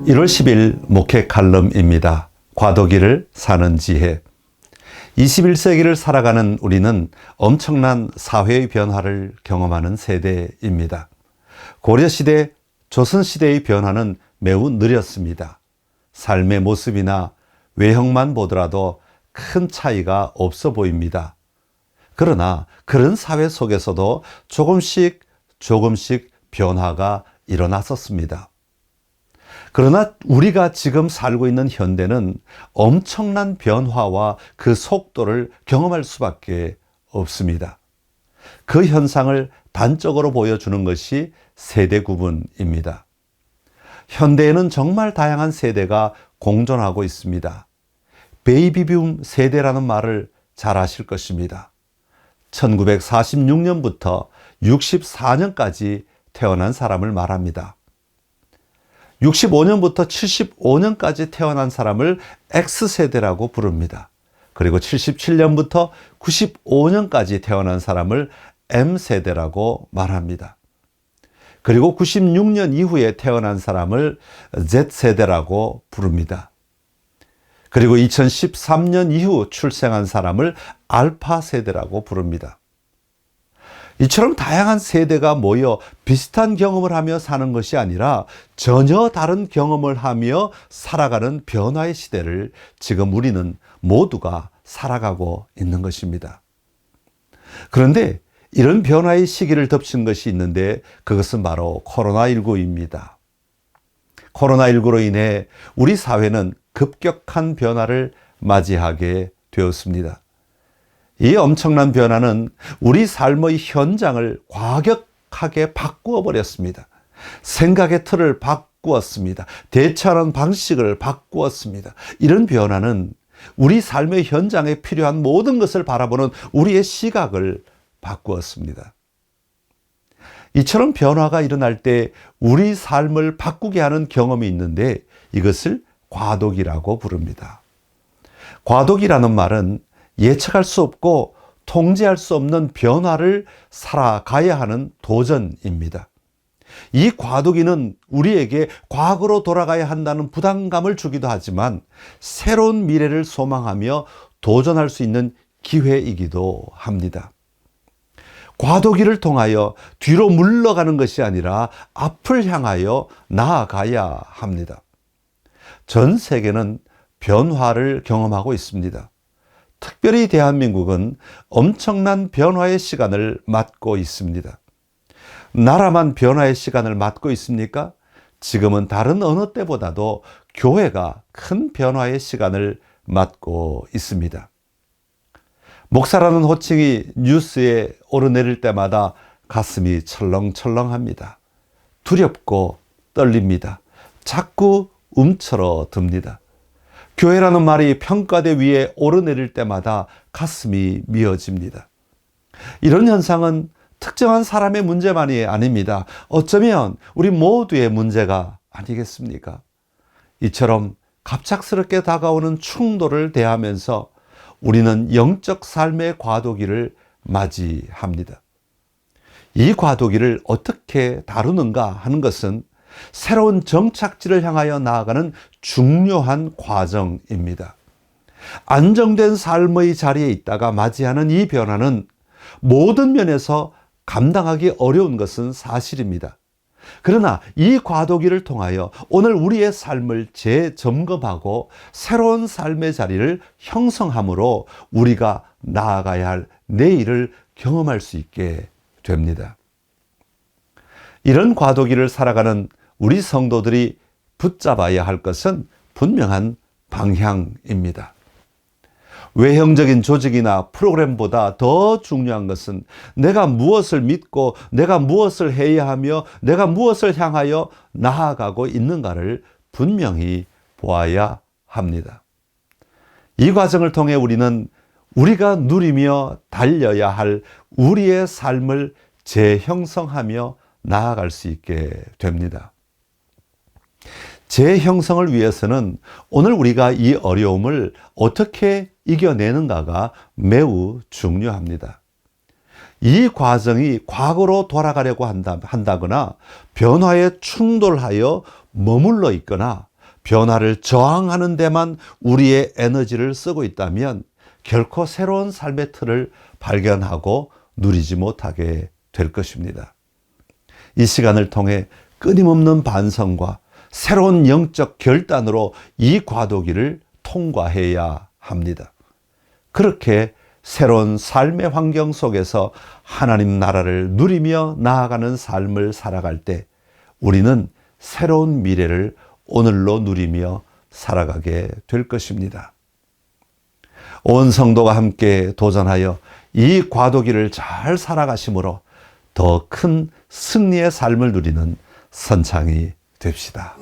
1월 10일 목회 칼럼입니다. 과도기를 사는 지혜. 21세기를 살아가는 우리는 엄청난 사회의 변화를 경험하는 세대입니다. 고려시대, 조선시대의 변화는 매우 느렸습니다. 삶의 모습이나 외형만 보더라도 큰 차이가 없어 보입니다. 그러나 그런 사회 속에서도 조금씩 변화가 일어났었습니다. 그러나 우리가 지금 살고 있는 현대는 엄청난 변화와 그 속도를 경험할 수밖에 없습니다. 그 현상을 단적으로 보여주는 것이 세대 구분입니다. 현대에는 정말 다양한 세대가 공존하고 있습니다. 베이비붐 세대라는 말을 잘 아실 것입니다. 1946년부터 64년까지 태어난 사람을 말합니다. 65년부터 75년까지 태어난 사람을 X세대라고 부릅니다. 그리고 77년부터 95년까지 태어난 사람을 M세대라고 말합니다. 그리고 96년 이후에 태어난 사람을 Z세대라고 부릅니다. 그리고 2013년 이후 출생한 사람을 알파세대라고 부릅니다. 이처럼 다양한 세대가 모여 비슷한 경험을 하며 사는 것이 아니라 전혀 다른 경험을 하며 살아가는 변화의 시대를 지금 우리는 모두가 살아가고 있는 것입니다. 그런데 이런 변화의 시기를 덮친 것이 있는데 그것은 바로 코로나19입니다. 코로나19로 인해 우리 사회는 급격한 변화를 맞이하게 되었습니다. 이 엄청난 변화는 우리 삶의 현장을 과격하게 바꾸어 버렸습니다. 생각의 틀을 바꾸었습니다. 대처하는 방식을 바꾸었습니다. 이런 변화는 우리 삶의 현장에 필요한 모든 것을 바라보는 우리의 시각을 바꾸었습니다. 이처럼 변화가 일어날 때 우리 삶을 바꾸게 하는 경험이 있는데 이것을 과도기라고 부릅니다. 과도기라는 말은 예측할 수 없고 통제할 수 없는 변화를 살아가야 하는 도전입니다. 이 과도기는 우리에게 과거로 돌아가야 한다는 부담감을 주기도 하지만 새로운 미래를 소망하며 도전할 수 있는 기회이기도 합니다. 과도기를 통하여 뒤로 물러가는 것이 아니라 앞을 향하여 나아가야 합니다. 전 세계는 변화를 경험하고 있습니다. 특별히 대한민국은 엄청난 변화의 시간을 맞고 있습니다. 나라만 변화의 시간을 맞고 있습니까? 지금은 다른 어느 때보다도 교회가 큰 변화의 시간을 맞고 있습니다. 목사라는 호칭이 뉴스에 오르내릴 때마다 가슴이 철렁철렁합니다. 두렵고 떨립니다. 자꾸 움츠러 듭니다. 교회라는 말이 평가대 위에 오르내릴 때마다 가슴이 미어집니다. 이런 현상은 특정한 사람의 문제만이 아닙니다. 어쩌면 우리 모두의 문제가 아니겠습니까? 이처럼 갑작스럽게 다가오는 충돌을 대하면서 우리는 영적 삶의 과도기를 맞이합니다. 이 과도기를 어떻게 다루는가 하는 것은 새로운 정착지를 향하여 나아가는 중요한 과정입니다. 안정된 삶의 자리에 있다가 맞이하는 이 변화는 모든 면에서 감당하기 어려운 것은 사실입니다. 그러나 이 과도기를 통하여 오늘 우리의 삶을 재점검하고 새로운 삶의 자리를 형성함으로 우리가 나아가야 할 내일을 경험할 수 있게 됩니다. 이런 과도기를 살아가는 우리 성도들이 붙잡아야 할 것은 분명한 방향입니다. 외형적인 조직이나 프로그램보다 더 중요한 것은 내가 무엇을 믿고 내가 무엇을 해야 하며 내가 무엇을 향하여 나아가고 있는가를 분명히 보아야 합니다. 이 과정을 통해 우리는 우리가 누리며 달려야 할 우리의 삶을 재형성하며 나아갈 수 있게 됩니다. 재형성을 위해서는 오늘 우리가 이 어려움을 어떻게 이겨내는가가 매우 중요합니다. 이 과정이 과거로 돌아가려고 한다거나 변화에 충돌하여 머물러 있거나 변화를 저항하는 데만 우리의 에너지를 쓰고 있다면 결코 새로운 삶의 틀을 발견하고 누리지 못하게 될 것입니다. 이 시간을 통해 끊임없는 반성과 새로운 영적 결단으로 이 과도기를 통과해야 합니다. 그렇게 새로운 삶의 환경 속에서 하나님 나라를 누리며 나아가는 삶을 살아갈 때 우리는 새로운 미래를 오늘로 누리며 살아가게 될 것입니다. 온 성도가 함께 도전하여 이 과도기를 잘 살아가심으로 더 큰 승리의 삶을 누리는 선창이 됩시다.